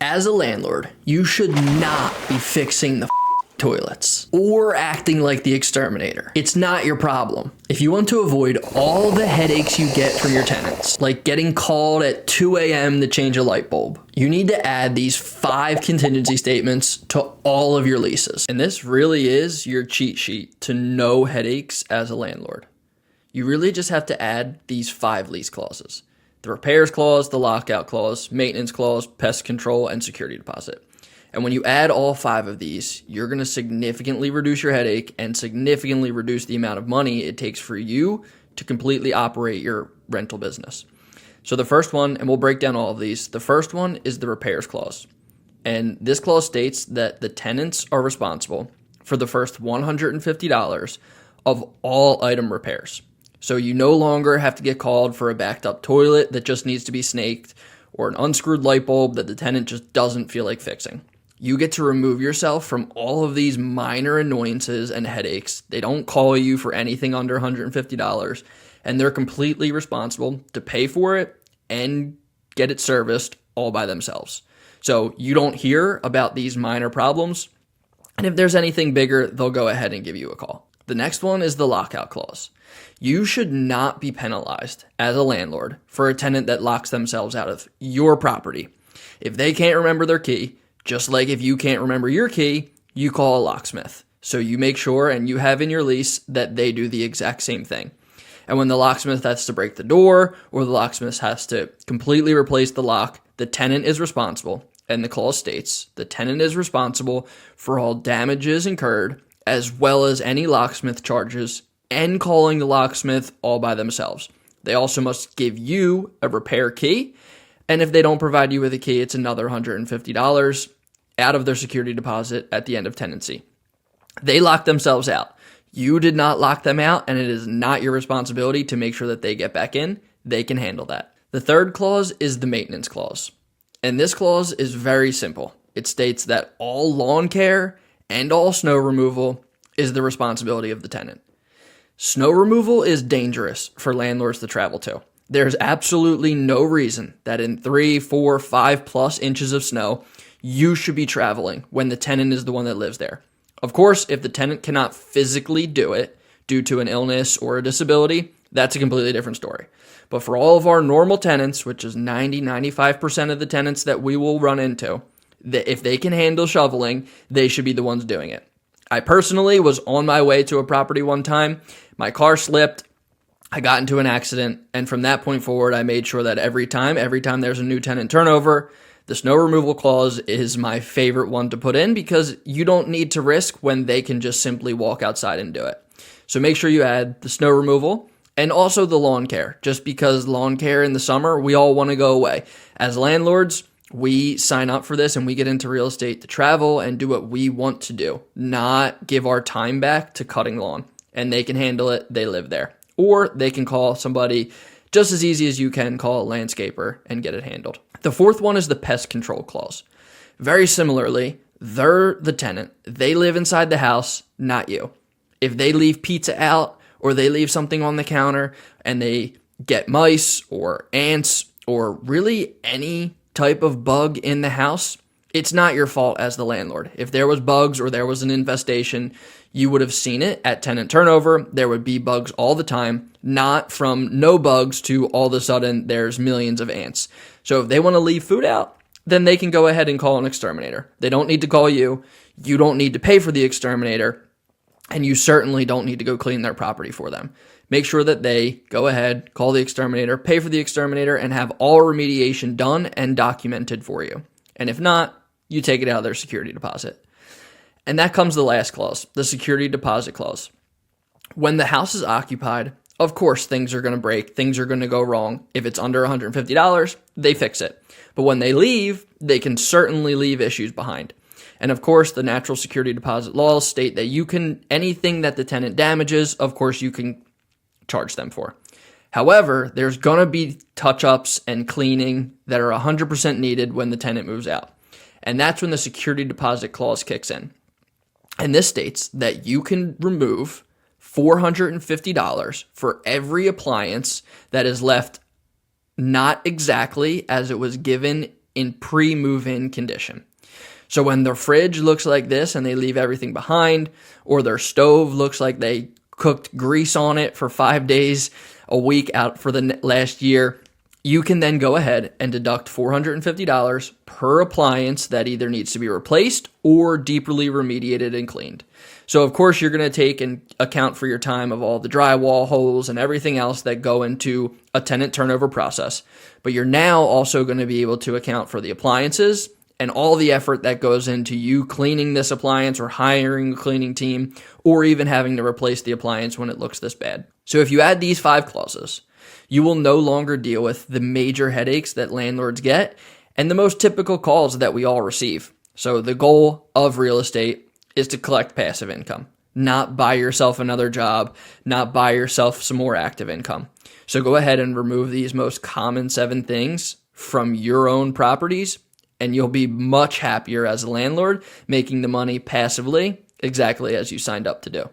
As a landlord, you should not be fixing the toilets or acting like the exterminator. It's not your problem. If you want to avoid all the headaches you get from your tenants, like getting called at 2 a.m. to change a light bulb, you need to add these 5 contingency statements to all of your leases. And this really is your cheat sheet to no headaches as a landlord. You really just have to add these 5 lease clauses: the repairs clause, the lockout clause, maintenance clause, pest control, and security deposit. And when you add all 5 of these, you're going to significantly reduce your headache and significantly reduce the amount of money it takes for you to completely operate your rental business. So the first one, and we'll break down all of these, the first one is the repairs clause. And this clause states that the tenants are responsible for the first $150 of all item repairs. So you no longer have to get called for a backed up toilet that just needs to be snaked or an unscrewed light bulb that the tenant just doesn't feel like fixing. You get to remove yourself from all of these minor annoyances and headaches. They don't call you for anything under $150, and they're completely responsible to pay for it and get it serviced all by themselves. So you don't hear about these minor problems, and if there's anything bigger, they'll go ahead and give you a call. The next one is the lockout clause. You should not be penalized as a landlord for a tenant that locks themselves out of your property. If they can't remember their key, just like if you can't remember your key, you call a locksmith. So you make sure and you have in your lease that they do the exact same thing. And when the locksmith has to break the door or the locksmith has to completely replace the lock, the tenant is responsible. And the clause states the tenant is responsible for all damages incurred as well as any locksmith charges and calling the locksmith all by themselves. They also must give you a repair key. And if they don't provide you with a key, it's another $150 out of their security deposit at the end of tenancy. They lock themselves out. You did not lock them out, and it is not your responsibility to make sure that they get back in. They can handle that. The third clause is the maintenance clause. And this clause is very simple. It states that all lawn care and all snow removal is the responsibility of the tenant. Snow removal is dangerous for landlords to travel to. There's absolutely no reason that in 3, 4, 5 plus inches of snow, you should be traveling when the tenant is the one that lives there. Of course, if the tenant cannot physically do it due to an illness or a disability, that's a completely different story. But for all of our normal tenants, which is 95% of the tenants that we will run into, that if they can handle shoveling, they should be the ones doing it. I personally was on my way to a property one time. My car slipped. I got into an accident, and from that point forward, I made sure that every time there's a new tenant turnover, the snow removal clause is my favorite one to put in because you don't need to risk when they can just simply walk outside and do it. So make sure you add the snow removal and also the lawn care, just because lawn care in the summer, we all want to go away. As landlords, we sign up for this and we get into real estate to travel and do what we want to do, not give our time back to cutting lawn. And they can handle it. They live there. Or they can call somebody just as easy as you can call a landscaper and get it handled. The fourth one is the pest control clause. Very similarly, they're the tenant. They live inside the house, not you. If they leave pizza out or they leave something on the counter and they get mice or ants or really any type of bug in the house, it's not your fault as the landlord. If there was bugs or there was an infestation, you would have seen it at tenant turnover. There would be bugs all the time, not from no bugs to all of a sudden there's millions of ants. So if they want to leave food out, then they can go ahead and call an exterminator. They don't need to call you. You don't need to pay for the exterminator. And you certainly don't need to go clean their property for them. Make sure that they go ahead, call the exterminator, pay for the exterminator, and have all remediation done and documented for you. And if not, you take it out of their security deposit. And that comes the last clause, the security deposit clause. When the house is occupied, of course, things are going to break. Things are going to go wrong. If it's under $150, they fix it. But when they leave, they can certainly leave issues behind. And of course, the natural security deposit laws state that you can, anything that the tenant damages, of course, you can charge them for. However, there's going to be touch-ups and cleaning that are 100% needed when the tenant moves out. And that's when the security deposit clause kicks in. And this states that you can remove $450 for every appliance that is left not exactly as it was given in pre-move-in condition. So when their fridge looks like this and they leave everything behind, or their stove looks like they cooked grease on it for 5 days a week out for the last year, you can then go ahead and deduct $450 per appliance that either needs to be replaced or deeply remediated and cleaned. So of course you're going to take and account for your time of all the drywall holes and everything else that go into a tenant turnover process. But you're now also going to be able to account for the appliances and all the effort that goes into you cleaning this appliance or hiring a cleaning team or even having to replace the appliance when it looks this bad. So if you add these 5 clauses, you will no longer deal with the major headaches that landlords get and the most typical calls that we all receive. So the goal of real estate is to collect passive income, not buy yourself another job, not buy yourself some more active income. So go ahead and remove these most common 7 things from your own properties, and you'll be much happier as a landlord making the money passively, exactly as you signed up to do.